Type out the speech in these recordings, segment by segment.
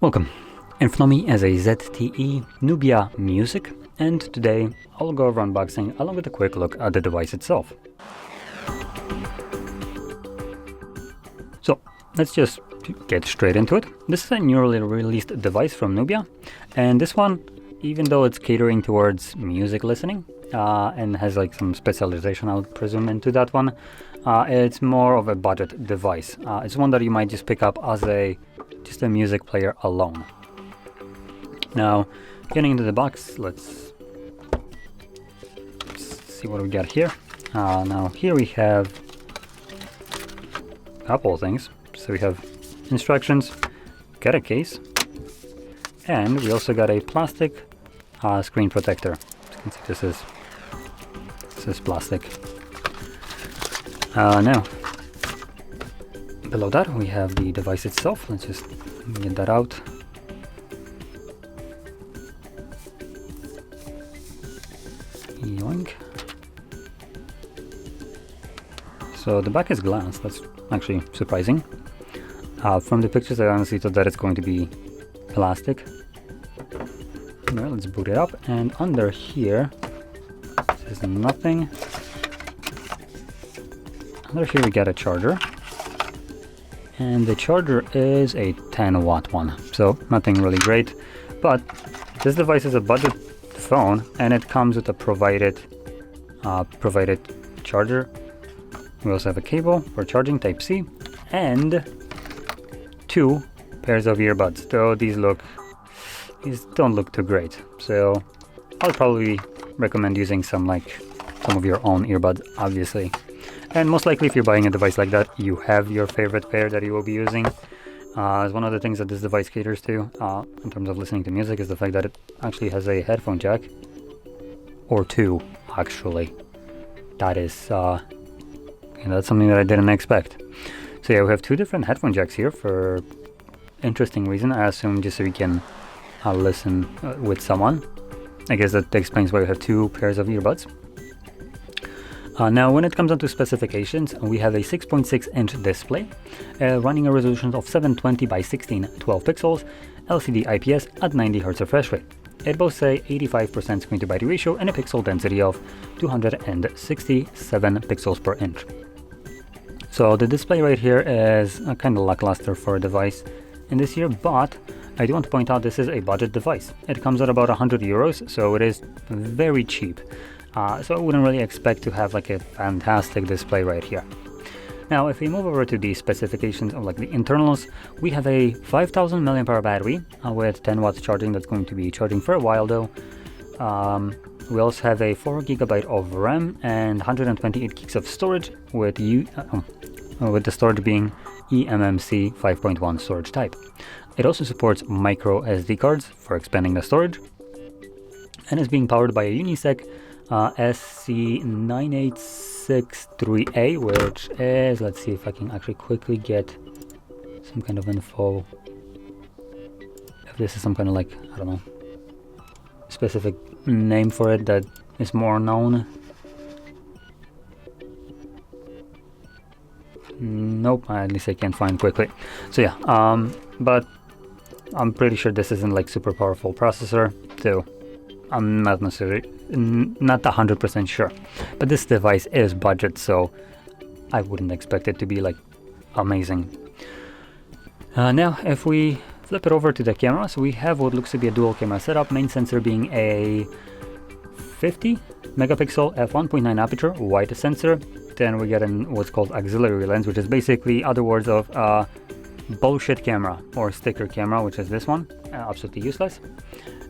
Welcome. In front of me is a ZTE Nubia Music, and today I'll go over unboxing along with a quick look at the device itself. So let's just get straight into it. This is a newly released device from Nubia, and this one, even though it's catering towards music listening and has like some specialization, I'll presume, into that one, it's more of a budget device. It's one that you might just pick up as just a music player alone. Now, getting into the box, let's see what we got here. Now here we have a couple of things. So we have instructions, got a case, and we also got a plastic screen protector. As you can see, this is plastic. Now, below that we have the device itself. Let's just get that out. Yoink. So the back is glass. That's actually surprising. From the pictures I honestly thought that it's going to be plastic. Well, let's boot it up, and under here there's nothing. Under here we got a charger, and the charger is a 10-watt one, so nothing really great, but this device is a budget phone and it comes with a provided charger. We also have a cable for charging, Type-C, and 2 pairs of earbuds, though these don't look too great, so I'll probably recommend using some of your own earbuds, obviously. And most likely, if you're buying a device like that, you have your favorite pair that you will be using. As one of the things that this device caters to in terms of listening to music is the fact that it actually has a headphone jack, or 2 actually. That is that's something that I didn't expect. So yeah, we have 2 different headphone jacks here for interesting reason. I assume just so we can listen with someone. I guess that explains why we have 2 pairs of earbuds. Now, when it comes down to specifications, we have a 6.6-inch display running a resolution of 720 by 1612 pixels, LCD IPS at 90 Hz refresh rate. It boasts a 85% screen to body ratio and a pixel density of 267 pixels per inch. So the display right here is kind of lackluster for a device in this year, but I do want to point out this is a budget device. It comes at about 100 euros, so it is very cheap. So I wouldn't really expect to have like a fantastic display right here. Now, if we move over to the specifications of the internals, we have a 5000 mAh battery with 10 watts charging that's going to be charging for a while though. We also have a 4 GB of RAM and 128 gigs of storage with the storage being eMMC 5.1 storage type. It also supports micro SD cards for expanding the storage, and is being powered by a Unisec SC9863A, which is, let's see if I can actually quickly get some kind of info. If this is some kind of I don't know, specific name for it that is more known. Nope, at least I can't find quickly. So yeah, but I'm pretty sure this isn't super powerful processor, so I'm not necessarily not 100% sure, but this device is budget, so I wouldn't expect it to be amazing. Now, if we flip it over to the camera, so we have what looks to be a dual camera setup, main sensor being a 50 megapixel f1.9 aperture wide sensor. Then we get what's called auxiliary lens, which is basically other words of bullshit camera or sticker camera, which is this one, absolutely useless.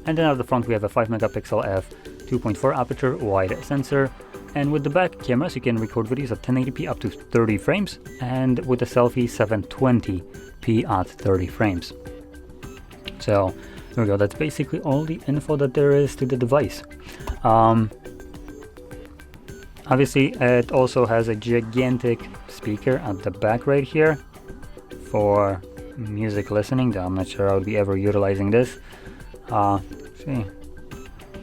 And then at the front we have a 5 megapixel f2.4 aperture wide sensor, and with the back cameras you can record videos at 1080p up to 30 frames, and with the selfie 720p at 30 frames. So there we go, that's basically all the info that there is to the device. Obviously it also has a gigantic speaker at the back right here for music listening. I'm not sure I would be ever utilizing this. See,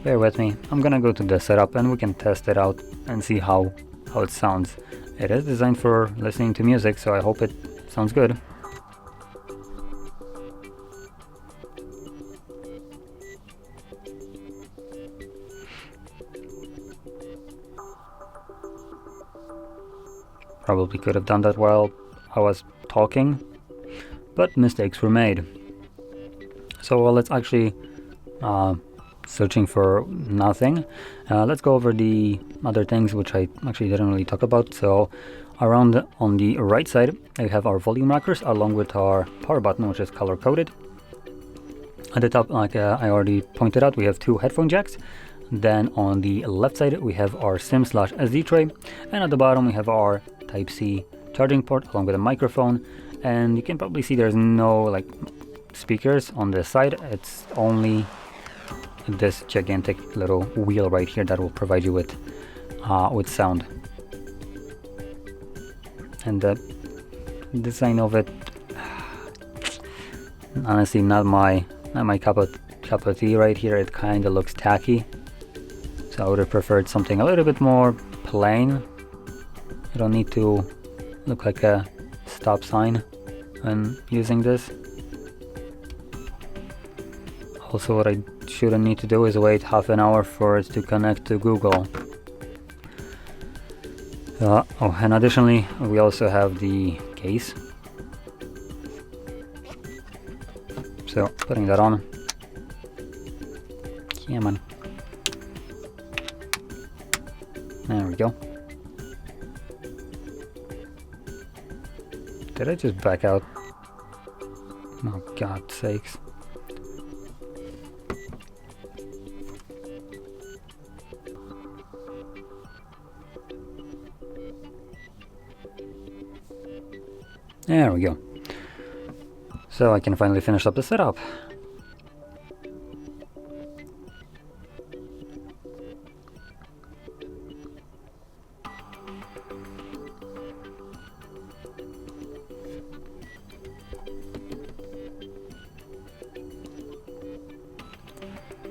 bear with me. I'm gonna go to the setup and we can test it out and see how it sounds. It is designed for listening to music, so I hope it sounds good. Probably could have done that while I was talking, but mistakes were made. So let's actually searching for nothing. Let's go over the other things which I actually didn't really talk about. So around on the right side we have our volume rockers along with our power button, which is color coded. At the top, like I already pointed out, we have 2 headphone jacks. Then on the left side we have our SIM/SD tray, and at the bottom we have our Type-C charging port along with a microphone. And you can probably see there's no like speakers on this side. It's only this gigantic little wheel right here that will provide you with sound. And the design of it, honestly, not my cup of tea right here. It kind of looks tacky, so I would have preferred something a little bit more plain. You don't need to look like a stop sign when using this. Also, what I shouldn't need to do is wait half an hour for it to connect to Google. And additionally, we also have the case. So, putting that on. Yeah, man. There we go. Did I just back out? Oh, God's sakes. There we go. So I can finally finish up the setup.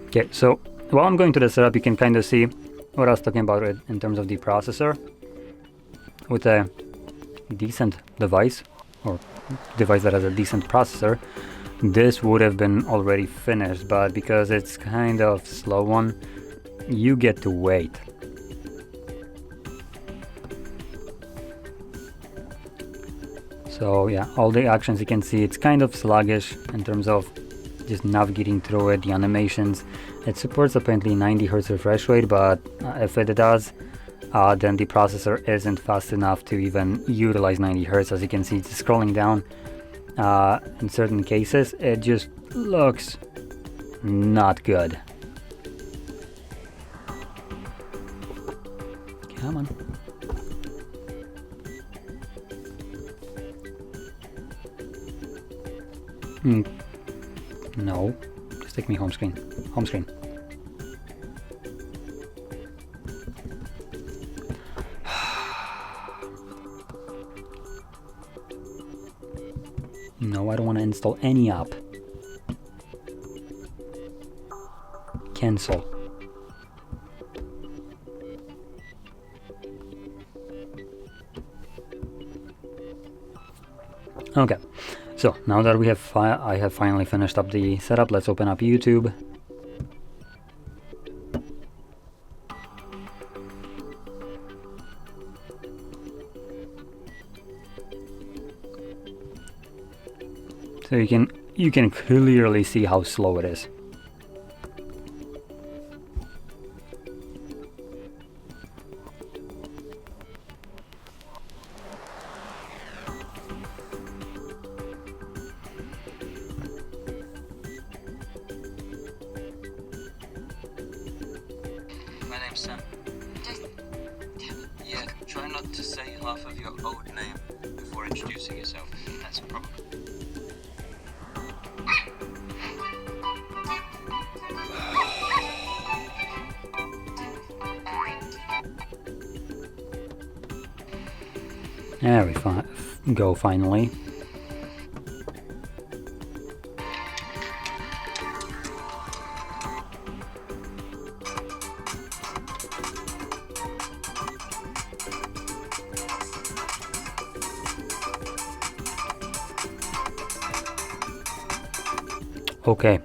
Okay, so while I'm going to the setup, you can kind of see what I was talking about in terms of the processor. With a decent device, or device that has a decent processor, this would have been already finished, but because it's kind of slow one, you get to wait. So yeah, all the actions you can see, it's kind of sluggish in terms of just navigating through it, the animations. It supports apparently 90 Hz refresh rate, but if it does, then the processor isn't fast enough to even utilize 90 Hz. As you can see, just scrolling down, in certain cases, it just looks not good. Come on. No, just take me home screen. Home screen. No, I don't want to install any app. Cancel. Okay, so now that we have I have finally finished up the setup, let's open up YouTube. So you can clearly see how slow it is. My name's Sam. Yeah, try not to say half of your old name before introducing yourself. That's a problem. There we go, finally. Okay,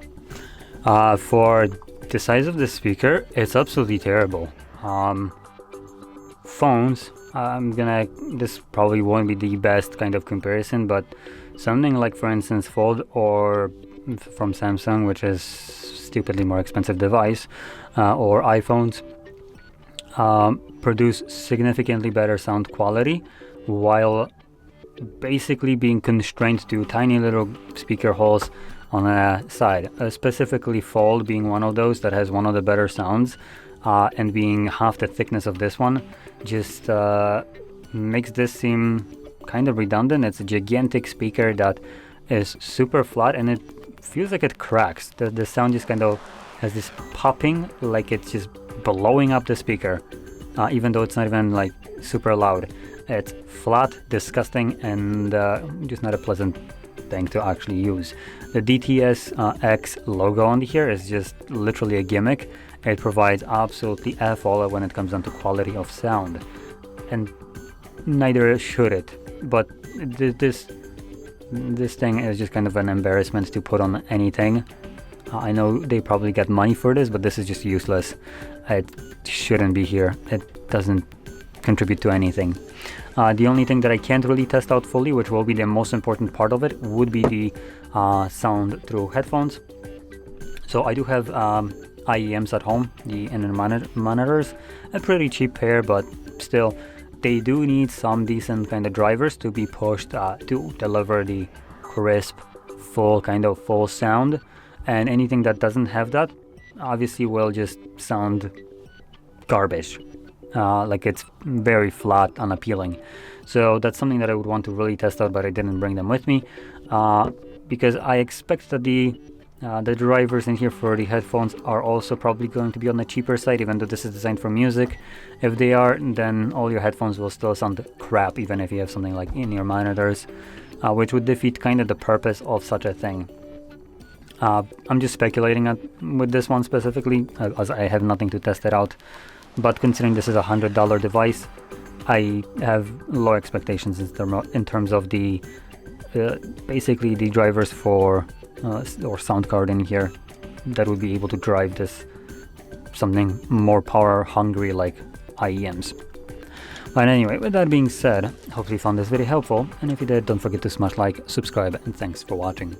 for the size of the speaker, it's absolutely terrible. Phones this probably won't be the best kind of comparison, but something like, for instance, Fold or from Samsung, which is stupidly more expensive device, or iPhones, produce significantly better sound quality while basically being constrained to tiny little speaker holes on a side. Specifically Fold being one of those that has one of the better sounds, and being half the thickness of this one just makes this seem kind of redundant. It's a gigantic speaker that is super flat, and it feels like it cracks. The sound just kind of has this popping, like it's just blowing up the speaker, even though it's not even like super loud. It's flat, disgusting, and just not a pleasant thing to actually use. The DTS X logo on here is just literally a gimmick. It provides absolutely F all when it comes down to quality of sound, and neither should it. But this thing is just kind of an embarrassment to put on anything. I know they probably get money for this, but this is just useless. It shouldn't be here. It doesn't contribute to anything. The only thing that I can't really test out fully, which will be the most important part of it, would be the sound through headphones. So I do have IEMs at home, the inner monitors, a pretty cheap pair, but still they do need some decent kind of drivers to be pushed to deliver the crisp, full sound, and anything that doesn't have that obviously will just sound garbage. Like it's very flat, unappealing. So that's something that I would want to really test out, but I didn't bring them with me because I expect that the drivers in here for the headphones are also probably going to be on the cheaper side, even though this is designed for music. If they are, then all your headphones will still sound crap, even if you have something like in-ear monitors, which would defeat kind of the purpose of such a thing. I'm just speculating with this one specifically, as I have nothing to test it out. But considering this is a $100 device, I have low expectations in terms of the basically the drivers for or sound card in here that would be able to drive this something more power hungry like IEMs. But anyway, with that being said, hopefully you found this video helpful, and if you did, don't forget to smash like, subscribe, and thanks for watching.